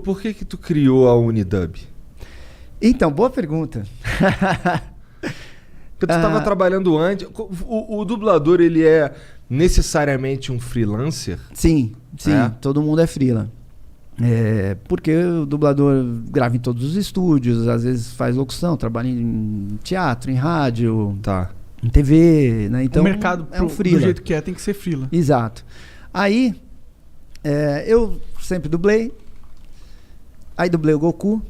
por que que tu criou a Unidub? Então, boa pergunta. Porque tu estava trabalhando antes. O dublador, ele é necessariamente um freelancer? Sim, todo mundo é freela. Porque o dublador grava em todos os estúdios, às vezes faz locução, trabalha em teatro, em rádio, em TV, né? Então, o mercado é um freela. Do jeito que tem que ser freela. Exato. Aí, eu sempre dublei. Aí dublei o Goku.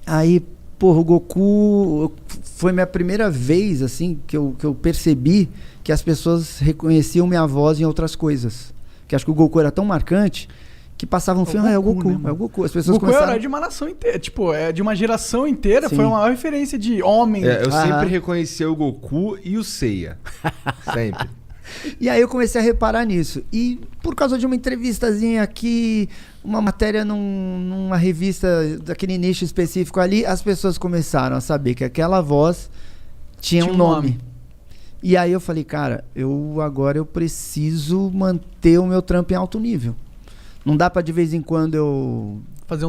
Aí, porra, o Goku foi minha primeira vez, assim, que eu percebi que as pessoas reconheciam minha voz em outras coisas. Que acho que o Goku era tão marcante que passava um filme, é o Goku, né, é o Goku. As pessoas Goku começaram... é de uma nação inteira, tipo, é de uma geração inteira, Sim. foi uma maior referência de homem. Eu sempre reconheci o Goku e o Seiya. Sempre. E aí eu comecei a reparar nisso. E por causa de uma entrevistazinha aqui, uma matéria numa revista daquele nicho específico ali, as pessoas começaram a saber que aquela voz tinha um nome. E aí eu falei, cara, agora eu preciso manter o meu trampo em alto nível. Não dá pra de vez em quando eu fazer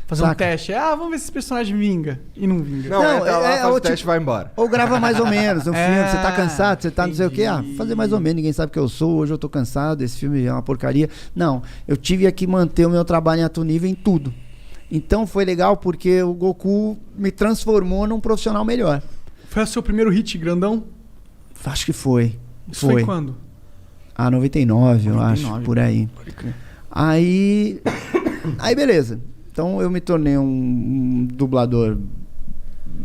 fazer um teste. Vamos ver se esse personagem vinga. E não vinga. Não, faz o teste e vai embora. Ou grava mais ou menos um filme. Você tá cansado, você tá não sei o quê. Fazer mais ou menos, ninguém sabe que eu sou. Hoje eu tô cansado, esse filme é uma porcaria. Não, eu tive que manter o meu trabalho em alto nível em tudo. Então foi legal porque o Goku me transformou num profissional melhor. Foi o seu primeiro hit grandão? Acho que foi. Isso foi quando? 99, eu acho, por aí. Aí beleza. Então eu me tornei um dublador,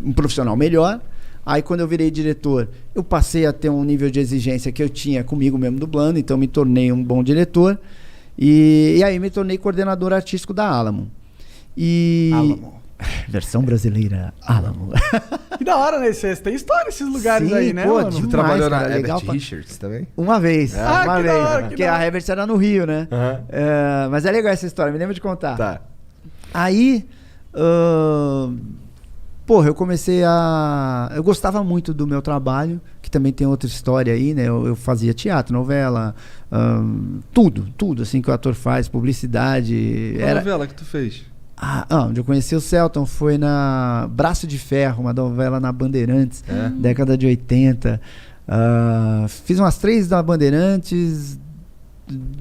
um profissional melhor. Aí quando eu virei diretor, eu passei a ter um nível de exigência que eu tinha comigo mesmo dublando, então me tornei um bom diretor. E aí me tornei coordenador artístico da Alamo. Alamo. Versão brasileira, Alamo. Que da hora, né? Você tem história nesses lugares. Sim, aí, né, pô, mano? Você trabalhou na Herbert Richards também? Uma vez. Uma vez. Porque a Herbert era no Rio, né? Uhum. Mas é legal essa história, me lembro de contar. Tá. Aí, eu comecei eu gostava muito do meu trabalho, que também tem outra história aí, né? Eu fazia teatro, novela, tudo assim que o ator faz, publicidade. Qual novela que tu fez? Onde eu conheci o Celton foi na Braço de Ferro, uma novela na Bandeirantes, década de 80. Fiz umas 3 na Bandeirantes,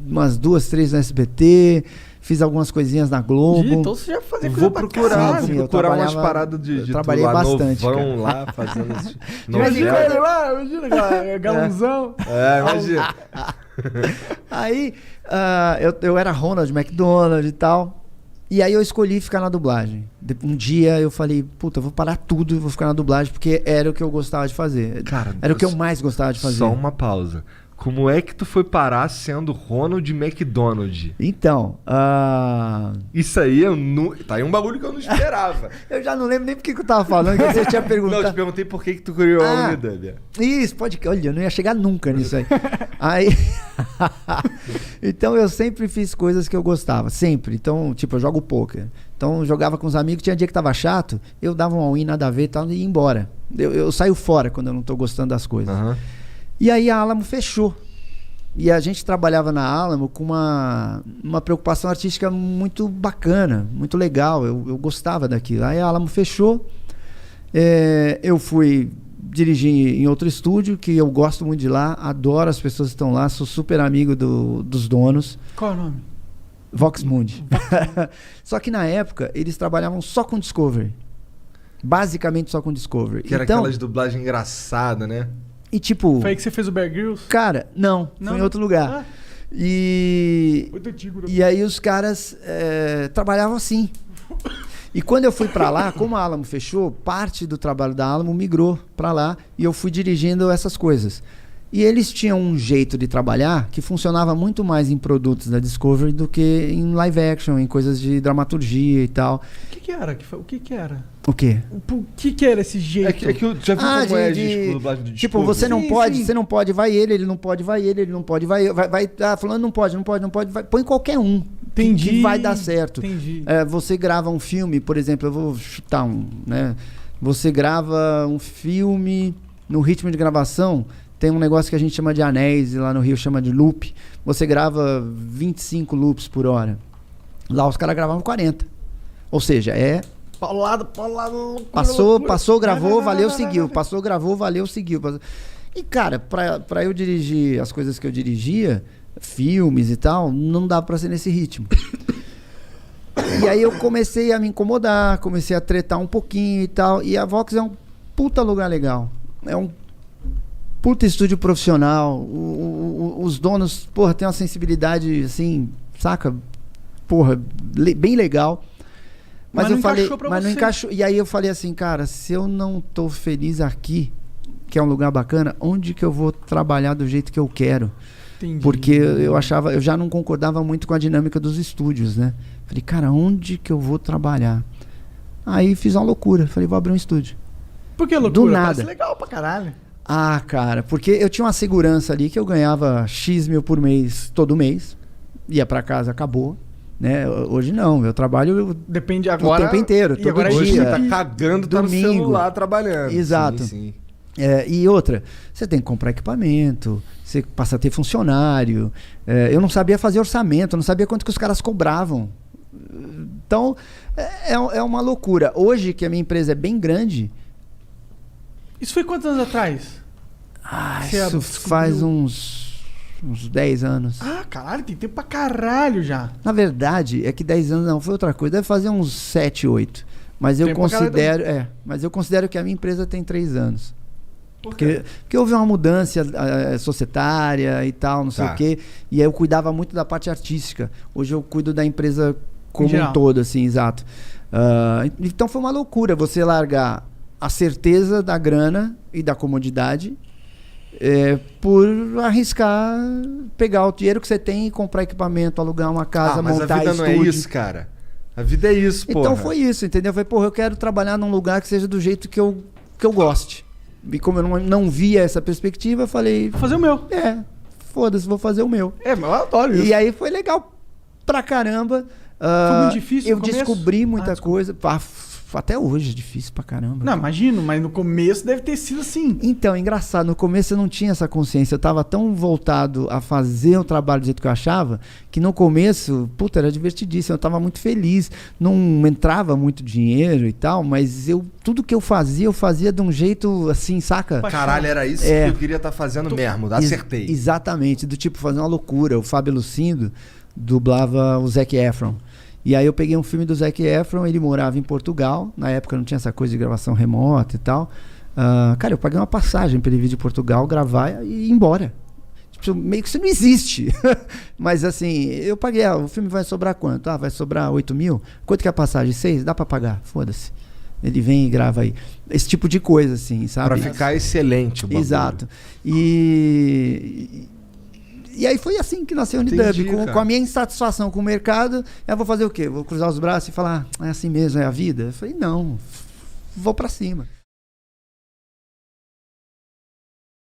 umas 2, 3 no SBT. Fiz algumas coisinhas na Globo. Então você já fazia coisa Vou procurar umas paradas de trabalhei lá, bastante, novão lá, fazendo imagina ele lá, imagina, galãozão. Imagina. Aí, eu era Ronald McDonald e tal. E aí eu escolhi ficar na dublagem. Um dia eu falei, puta, eu vou parar tudo e vou ficar na dublagem, porque era o que eu gostava de fazer. Cara, era o que eu mais gostava de fazer. Só uma pausa. Como é que tu foi parar sendo Ronald McDonald? Então, isso aí tá aí um bagulho que eu não esperava. Eu já não lembro nem porque que eu tava falando, que você tinha perguntado. Não, eu te perguntei por que tu criou a Unidub. Isso, olha, eu não ia chegar nunca nisso aí. Então eu sempre fiz coisas que eu gostava, sempre. Então, tipo, eu jogo poker. Então eu jogava com os amigos, tinha dia que tava chato, eu dava um all-in, nada a ver e tal, e ia embora. Eu saio fora quando eu não tô gostando das coisas. Uhum. E aí a Alamo fechou. E a gente trabalhava na Alamo com uma preocupação artística muito bacana, muito legal. Eu gostava daquilo. Aí a Alamo fechou. Eu fui dirigir em outro estúdio, que eu gosto muito de lá. Adoro as pessoas que estão lá. Sou super amigo dos donos. Qual é o nome? Vox Mundi. Só que na época, eles trabalhavam só com Discovery. Basicamente só com Discovery. Que era aquelas dublagens engraçadas, né? E tipo... Foi aí que você fez o Bear Grylls? Cara, não. Foi em outro lugar. E aí os caras trabalhavam assim. E quando eu fui pra lá, como a Alamo fechou, parte do trabalho da Alamo migrou pra lá e eu fui dirigindo essas coisas. E eles tinham um jeito de trabalhar que funcionava muito mais em produtos da Discovery do que em live action, em coisas de dramaturgia e tal. O que era? O que era? O quê? O que era esse jeito? É que eu já vi como é a dublagem do Discovery. Tipo, você não pode, você não pode, vai ele não pode, vai ele não pode, vai falando não pode, vai, põe qualquer um. Entendi. Que vai dar certo. Entendi. Você grava um filme, por exemplo, eu vou chutar né? Você grava um filme no ritmo de gravação, tem um negócio que a gente chama de anéis, e lá no Rio chama de loop. Você grava 25 loops por hora. Lá os caras gravavam 40. Ou seja, Paulado. Passou, gravou, valeu, seguiu. Passou, gravou, valeu, seguiu. E, cara, pra eu dirigir as coisas que eu dirigia, filmes e tal, não dava pra ser nesse ritmo. E aí eu comecei a me incomodar, comecei a tretar um pouquinho e tal. E a Vox é um puta lugar legal. É um puta estúdio profissional. Os donos, porra, tem uma sensibilidade, assim, saca? Porra, bem legal. Mas eu falei, mas não encaixou. E aí eu falei assim, cara, se eu não tô feliz aqui, que é um lugar bacana, onde que eu vou trabalhar do jeito que eu quero? Entendi. Porque eu já não concordava muito com a dinâmica dos estúdios, né? Falei, cara, onde que eu vou trabalhar? Aí fiz uma loucura, falei, vou abrir um estúdio. Por que loucura? Do nada. Parece legal pra caralho. Ah, cara, porque eu tinha uma segurança ali que eu ganhava X mil por mês, todo mês, ia pra casa, acabou. Né? Hoje não, eu trabalho depende agora, o tempo inteiro, todo dia. Hoje você tá cagando, tá no celular trabalhando. Exato. Sim. E outra, você tem que comprar equipamento, você passa a ter funcionário. Eu não sabia fazer orçamento, não sabia quanto que os caras cobravam. Então, é uma loucura. Hoje, que a minha empresa é bem grande... Isso foi quantos anos atrás? Isso faz uns 10 anos. Ah, caralho, tem tempo pra caralho já. Na verdade, é que 10 anos não, foi outra coisa. Deve fazer uns 7, 8. Mas eu considero, mas eu considero que a minha empresa tem 3 anos. Porque houve uma mudança societária e tal, não sei o quê. E aí eu cuidava muito da parte artística. Hoje eu cuido da empresa como um todo, assim, exato. Então foi uma loucura você largar a certeza da grana e da comodidade por arriscar pegar o dinheiro que você tem e comprar equipamento, alugar uma casa, montar estúdio. Mas a vida não é isso, cara. A vida é isso, porra. Então foi isso, entendeu? Eu falei, porra, eu quero trabalhar num lugar que seja do jeito que eu goste. E como eu não via essa perspectiva, eu falei... Vou fazer o meu. Foda-se, vou fazer o meu. Eu adoro isso. E aí foi legal pra caramba. Foi muito difícil no começo? Descobri muita coisa. Até hoje é difícil pra caramba. Não, imagino, mas no começo deve ter sido assim. Então, engraçado, no começo eu não tinha essa consciência. Eu tava tão voltado a fazer o trabalho do jeito que eu achava, que no começo, puta, era divertidíssimo. Eu tava muito feliz. Não entrava muito dinheiro e tal, mas tudo que eu fazia de um jeito assim, saca? Caralho, era isso que eu queria estar fazendo mesmo, acertei. Exatamente, do tipo fazer uma loucura. O Fábio Lucindo dublava o Zac Efron. E aí eu peguei um filme do Zac Efron, ele morava em Portugal, na época não tinha essa coisa de gravação remota e tal. Cara, eu paguei uma passagem para ele vir de Portugal, gravar e ir embora. Tipo, meio que isso não existe. Mas assim, eu paguei, o filme vai sobrar quanto? Vai sobrar 8 mil? Quanto que é a passagem? 6? Dá para pagar? Foda-se. Ele vem e grava aí. Esse tipo de coisa, assim, sabe? Pra ficar excelente o bagulho. Exato. E aí foi assim que nasceu o Unidub, com a minha insatisfação com o mercado. Eu vou fazer o quê? Vou cruzar os braços e falar, é assim mesmo, é a vida? Eu falei, não, vou pra cima.